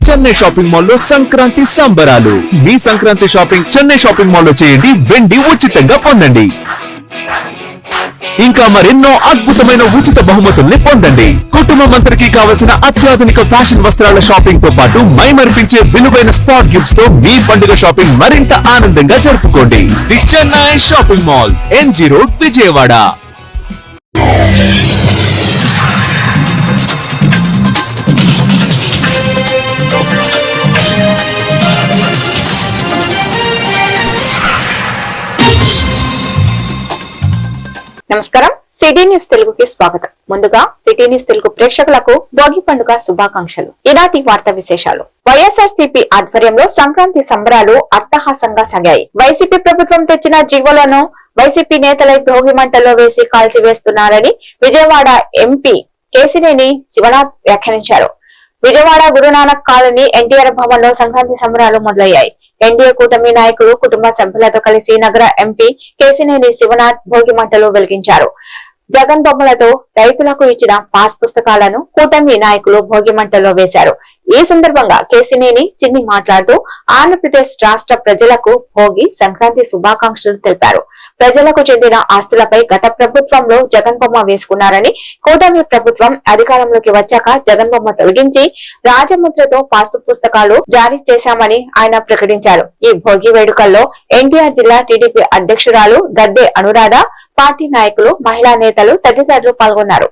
Chennai shopping mall లో సంక్రాంతి సంబరాలు. మీ Sankranti shopping Chennai shopping mall లో చేయండి, వెండి ఉచితంగా పొందండి. ఇంకా మరెన్నో అద్భుతమైన ఉచిత బహుమతుల్ని పొందండి. కుటుంబం అందరికీ కావలసిన అత్యాధునిక ఫ్యాషన్ వస్త్రాల షాపింగ్ తో పాటు మైమరిపించే విలువైన స్పాట్ గిఫ్ట్స్ తో మీ పండుగ షాపింగ్ మరింత ఆనందంగా జరుపుకోండి. The Chennai shopping mall, NG road, Vijayawada. నమస్కారం, సిటీ న్యూస్ తెలుగుకి స్వాగతం. ముందుగా సిటీ న్యూస్ తెలుగు ప్రేక్షకులకు భోగి పండుగ శుభాకాంక్షలు. ఈనాటి వార్తా విశేషాలు. వైఎస్ఆర్సీపీ ఆధ్వర్యంలో సంక్రాంతి సంబరాలు అట్టహాసంగా సాగాయి. వైసీపీ ప్రభుత్వం తెచ్చిన జీవోలను వైసీపీ నేతలై భోగి మంటల్లో వేసి కాల్చివేస్తున్నారని విజయవాడ ఎంపీ కేశినేని శివనాథ్ వ్యాఖ్యానించారు. విజయవాడ గురునానక్ కాలనీ ఎన్టీఆర్ భవన్ లో సంక్రాంతి సంబరాలు మొదలయ్యాయి. ఎన్డీఏ కూటమి నాయకులు కుటుంబ సభ్యులతో కలిసి నగర ఎంపీ కేశినేని శివనాథ్ భోగి మంటలు వెలిగించారు. జగన్ బొమ్మలతో రైతులకు ఇచ్చిన పాస్ పుస్తకాలను కూటమి నాయకులు భోగి మంటల్లో వేశారు. ఈ సందర్భంగా కేశినేని చిన్ని మాట్లాడుతూ ఆంధ్రప్రదేశ్ రాష్ట్ర ప్రజలకు భోగి సంక్రాంతి శుభాకాంక్షలు తెలిపారు. ప్రజలకు చెందిన ఆస్తులపై గత ప్రభుత్వంలో జగన్ బొమ్మ వేసుకున్నారని, కూటమి ప్రభుత్వం అధికారంలోకి వచ్చాక జగన్ బొమ్మ తొలగించి రాజముద్రతో పాస్ పుస్తకాలు జారీ చేశామని ఆయన ప్రకటించారు. ఈ భోగి వేడుకల్లో ఎన్టీఆర్ జిల్లా టీడీపీ అధ్యక్షురాలు గద్దె అనురాధ, పార్టీ నాయకులు, మహిళా నేతలు తదితరులు పాల్గొన్నారు.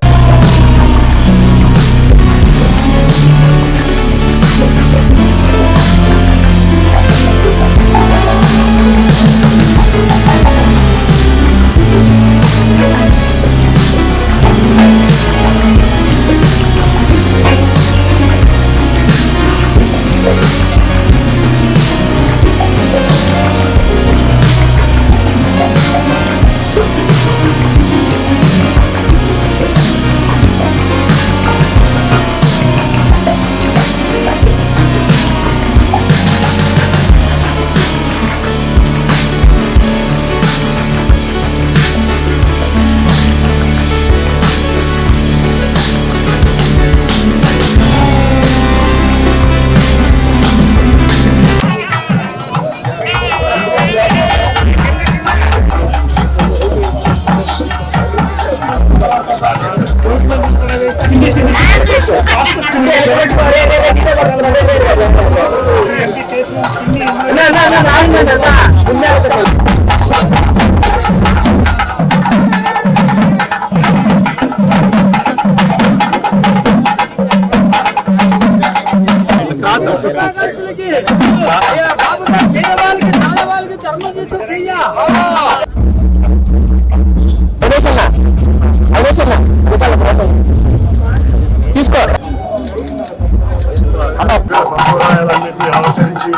సంప్రదాయాలన్నింటినీ ఆచరించి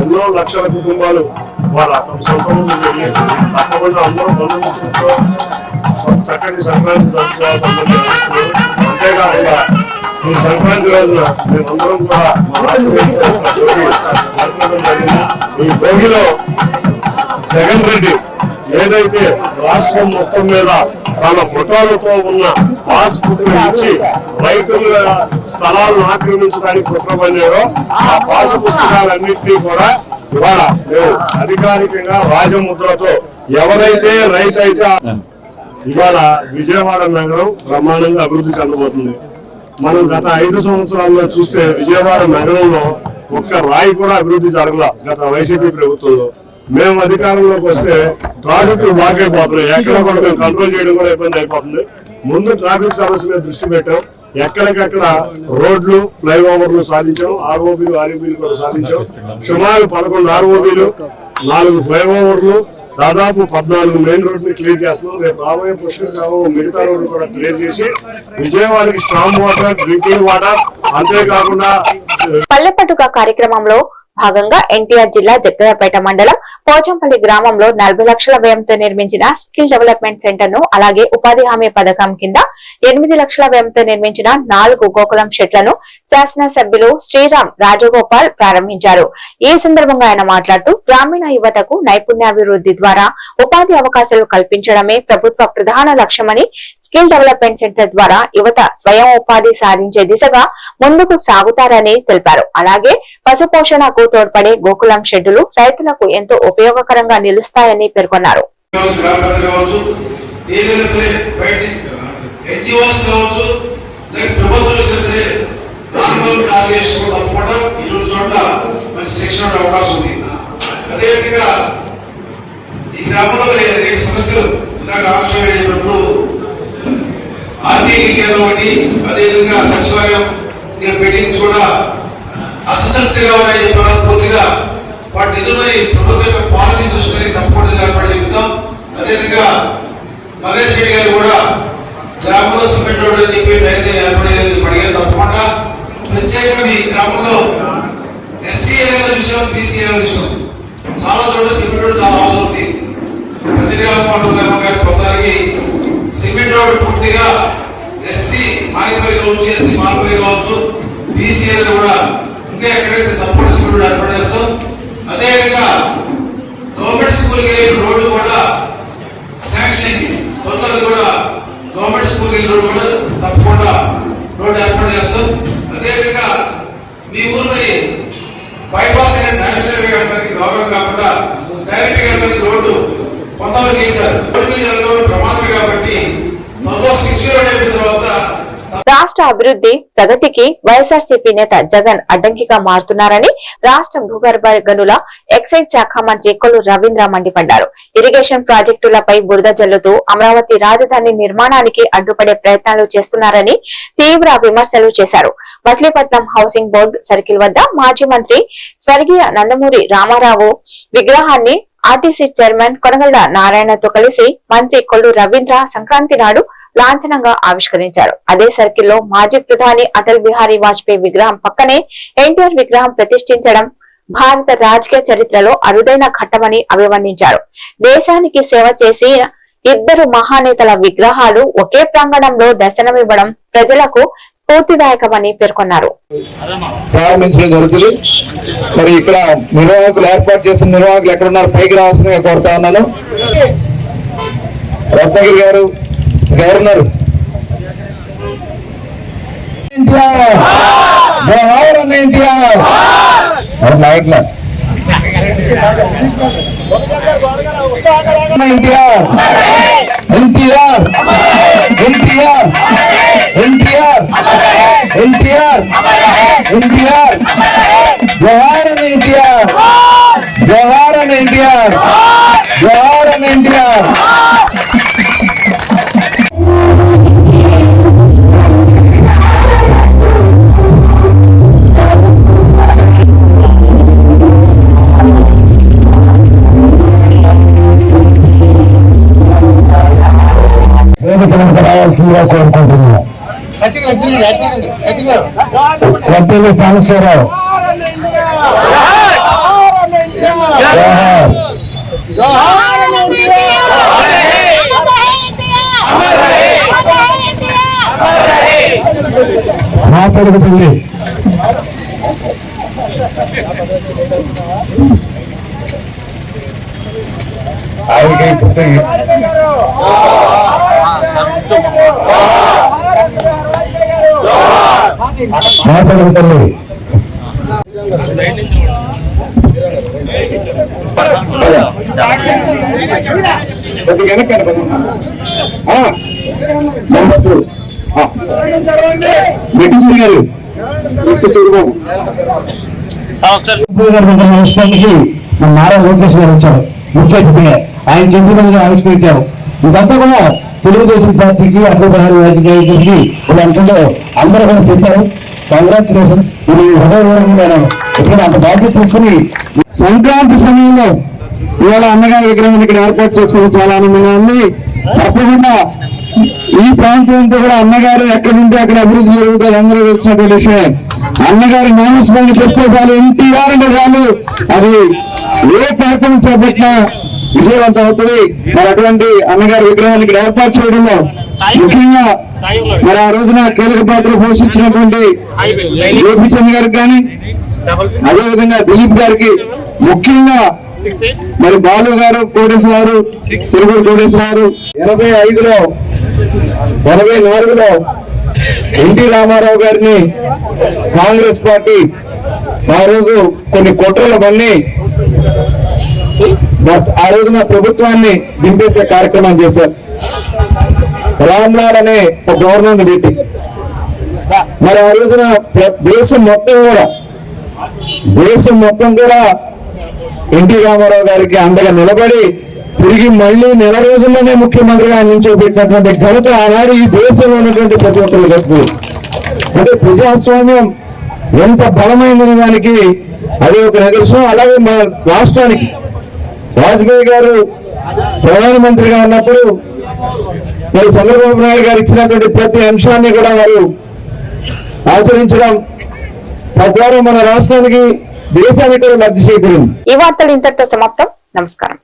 ఎన్నో లక్షల కుటుంబాలు వాళ్ళ సొంత ఊళ్ళు వెళ్ళి తప్పకుండా అందరూ బంధుమిత్రులతో చక్కటి సంక్రాంతి జరుపుకోవాలని. అంతేకాకుండా ఈ సంక్రాంతి రోజున మేమందరం కూడా ఈ భోగిలో జగన్ రెడ్డి ఏదైతే రాష్ట్రం మొత్తం మీద తన ఫోటోలతో ఉన్న పాస్ బుక్ ఇచ్చి రైతుల స్థలాలను ఆక్రమించడానికి కుట్రపన్నారో ఆ పాస్ పుస్తకాలన్నింటినీ కూడా ఇవాళ మేము అధికారికంగా రాజముద్రతో ఎవరైతే రైతు అయితే ఇవాళ విజయవాడ నగరం బ్రహ్మాండంగా అభివృద్ధి చెందబోతుంది. మనం గత 5 సంవత్సరాల్లో చూస్తే విజయవాడ నగరంలో ఒక్క రాయి కూడా అభివృద్ధి జరగల గత వైసీపీ ప్రభుత్వంలో. మేము అధికారంలోకి వస్తే ట్రాఫిక్ బాగైపోతున్నాయి. ఎక్కడ కూడా మేము కంట్రోల్ చేయడం కూడా ఇబ్బంది అయిపోతుంది. ముందు ట్రాఫిక్ సమస్య మీద దృష్టి పెట్టాం. ఎక్కడికక్కడ రోడ్లు, ఫ్లైఓవర్లు సాధించాం. ఆర్ఓబీలు, ఆర్ఓబీలు కూడా సాధించాం. సుమారు 11 ఆర్ఓబీలు, 4 ఫ్లైఓవర్లు, దాదాపు 14 మెయిన్ రోడ్ ని క్లియర్ చేస్తున్నాం. రేపు రాబోయే పుష్కరాలు మిగతా రోడ్డు కూడా క్లియర్ చేసి విజయవాడకి స్ట్రాంగ్ వాటర్, డ్రింకింగ్ వాటర్, అంతేకాకుండా పల్లెపట్టుక కార్యక్రమంలో భాగంగా ఎన్టీఆర్ జిల్లా జగ్గయ్యపేట మండలం పోచంపల్లి గ్రామంలో 40 లక్షల వ్యయంతో నిర్మించిన స్కిల్ డెవలప్మెంట్ సెంటర్ ను, అలాగే ఉపాధి హామీ పథకం కింద 8 లక్షల వ్యయంతో నిర్మించిన 4 గోకులం షెడ్లను శాసనసభ్యులు శ్రీరామ్ రాజగోపాల్ ప్రారంభించారు. ఈ సందర్భంగా ఆయన మాట్లాడుతూ గ్రామీణ యువతకు నైపుణ్యాభివృద్ధి ద్వారా ఉపాధి అవకాశాలు కల్పించడమే ప్రభుత్వ ప్రధాన లక్ష్యమని, స్కిల్ డెవలప్మెంట్ సెంటర్ ద్వారా యువత స్వయం ఉపాధి సాధించే దిశగా ముందుకు సాగుతారని తెలిపారు. అలాగే పశుపోషణకు తోడ్పడే గోకులం షెడ్డులు రైతులకు ఎంతో ఉపయోగకరంగా నిలుస్తాయని పేర్కొన్నారు. అదేవిధంగా ఈ గ్రామంలో అనేక సమస్యలు చెప్పినప్పుడు ఆర్టీకి కేంద్రం ఒకటి, అదేవిధంగా సచివాలయం బిల్డింగ్స్ కూడా అసంతృప్తిగా ఉన్నాయని చెప్పారు. పూర్తిగా వాటి నిధులని ప్రభుత్వం యొక్క పాలసీ చూసుకొని తప్పకుండా ఏర్పాటు చెప్తాం. అదేవిధంగా మల్లేష్ రెడ్డి గారు కూడా గ్రామంలో సిమెంట్ రోడ్డు అని చెప్పి రైతు ఏర్పడేది అడిగారు. తప్పకుండా ప్రత్యేకంగా ఈ గ్రామంలో ఎస్సీ ఏరియాల విషయం, బీసీ ఏరియాల విషయం చాలా చోట్ల సిమెంట్ రోడ్డు చాలా అవసరం ఉంది. ప్రతి గ్రామం గారి పొందానికి సిమెంట్ రోడ్డు పూర్తిగా ఎస్సీ మాదిపల్లి కావచ్చు, ఎస్సీ మాదిపల్లి కావచ్చు, బీసీ ఏరియాలు కూడా ఇంకా ఎక్కడైతే తప్పుడు సిమెంట్ రోడ్డు ఏర్పాటు చేస్తాం. అదేవిధంగా గవర్నమెంట్ స్కూల్కి వెళ్ళే రోడ్డు కూడా శాంక్షన్ అయింది. త్వరలో అది కూడా గవర్నమెంట్ స్కూల్కి వెళ్ళే రోడ్డు కూడా తప్పకుండా రోడ్డు ఏర్పాటు చేస్తాం. అదేవిధంగా మీ ఊరు మరి బైపాస్ నేషనల్ హైవే వెళ్ళడానికి గౌరవం కాకుండా డైరెక్ట్ వెళ్ళడానికి రోడ్డు కొంతవరకు వేశారు. రోడ్డు మీద వెళ్ళడం ప్రమాదం కాబట్టి త్వరలో 6 రోడ్ అయిపోయిన తర్వాత రాష్ట్ర అభివృద్ధి ప్రగతికి వైఎస్ఆర్సీపీ నేత జగన్ అడ్డంకిగా మారుతున్నారని రాష్ట్ర భూగర్భ గనుల ఎక్సైజ్ శాఖ మంత్రి కొల్లు రవీంద్ర మండిపడ్డారు. ఇరిగేషన్ ప్రాజెక్టులపై బురద జల్లుతూ అమరావతి రాజధాని నిర్మాణానికి అడ్డుపడే ప్రయత్నాలు చేస్తున్నారని తీవ్ర విమర్శలు చేశారు. మచిలీపట్నం హౌసింగ్ బోర్డు సర్కిల్ వద్ద మాజీ మంత్రి స్వర్గీయ నందమూరి రామారావు విగ్రహాన్ని ఆర్టీసీ చైర్మన్ కొనగళ్ల నారాయణతో కలిసి మంత్రి కొల్లు రవీంద్ర సంక్రాంతి నాడు లాంఛనంగా ఆవిష్కరించారు. అదే సర్కిల్లో మాజీ ప్రధాని అటల్ బిహారీ వాజ్పేయి విగ్రహం పక్కనే ఎన్టీఆర్ విగ్రహం ప్రతిష్ఠించడం భారత రాజకీయ చరిత్రలో అరుదైన ఘట్టమని అభివర్ణించారు. దేశానికి సేవ చేసి ఇద్దరు మహానేతల విగ్రహాలు ఒకే ప్రాంగణంలో దర్శనమివ్వడం ప్రజలకు స్ఫూర్తిదాయకమని పేర్కొన్నారు. ప్రారంభించడం జరుగుతుంది. మరి ఇక్కడ నిర్వాహకులు ఏర్పాటు చేసిన నిర్వాహకులు ఎక్కడున్నారు పైకి రావాల్సిందిగా కోరుతా ఉన్నాను. రత్నగిరి గారు ఎవరున్నారు? రావాల్సిందిగా కోరుకుంటున్నాను. వడ్డీల సాంబశివరావు మాట్లాడుతుంది. ఆయనకి మాట్లాడుతుంది. నారా లోకేష్ గారు వచ్చారు ముఖ్య అతిథిగా. ఆయన చెప్పినట్టుగా ఆవిష్కరించారు. ఇదంతా కూడా తెలుగుదేశం పార్టీకి అటల్ బిహారీ వాజ్పేయికి వీళ్ళంతా అందరూ కూడా చెప్పారు. కంగ్రాచులేషన్స్. ఇది ఇక్కడ అంత బాధ్యత తీసుకుని సంక్రాంతి సమయంలో ఇవాళ అన్నగారి విగ్రహాన్ని ఇక్కడ ఏర్పాటు చేసుకోవడం చాలా ఆనందంగా ఉంది. తప్పకుండా ఈ ప్రాంతం అంతా కూడా అన్నగారు ఎక్కడుంటే అక్కడ అభివృద్ధి జరుగుతుంది అందరూ తెలిసినటువంటి విషయం. అన్నగారి నామస్మరణ చెప్తే చాలు, ఎన్టీఆర్ అంటే చాలు, అది ఏ కార్యక్రమం చేపట్టినా విజయవంతం అవుతుంది. మరి అటువంటి అన్నగారి విగ్రహాన్ని ఇక్కడ ఏర్పాటు చేయడంలో ముఖ్యంగా మరి ఆ రోజున కీలక పాత్ర పోషించినటువంటి గోపిచంద్ గారికి కానీ, అదేవిధంగా దిలీప్ గారికి, ముఖ్యంగా మరి బాలు గారు, కోటేశ్వర గారు, తిరుపతి కోటేశ్వర గారు 85లో 84లో ఎన్టీ రామారావు గారిని కాంగ్రెస్ పార్టీ ఆ రోజు కొన్ని కుట్రలు పన్ని ఆ రోజున ప్రభుత్వాన్ని దింపేసే కార్యక్రమం చేశారు. రామ్లాల్ అనే ఒక గవర్నమెంట్ పెట్టి మరి ఆ రోజున దేశం మొత్తం కూడా ఎన్టీ రామారావు గారికి అండగా నిలబడి తిరిగి మళ్ళీ నెల రోజుల్లోనే ముఖ్యమంత్రిగా నిల్చోబెట్టినటువంటి ఘనత ఆనాడు ఈ దేశంలో ఉన్నటువంటి ప్రతి ఒక్కరు గడుపుతుంది. అంటే ప్రజాస్వామ్యం ఎంత బలమైనది దానికి అదే ఒక నిదర్శనం. అలాగే మన రాష్ట్రానికి వాజ్పేయి గారు ప్రధానమంత్రిగా ఉన్నప్పుడు మరి చంద్రబాబు నాయుడు గారు ఇచ్చినటువంటి ప్రతి అంశాన్ని కూడా వారు ఆచరించడం తద్వారా మన రాష్ట్రానికి దేశానికి లబ్ధి చేకూరింది. ఈ వార్తలు ఇంతటితో సమాప్తం. నమస్కారం.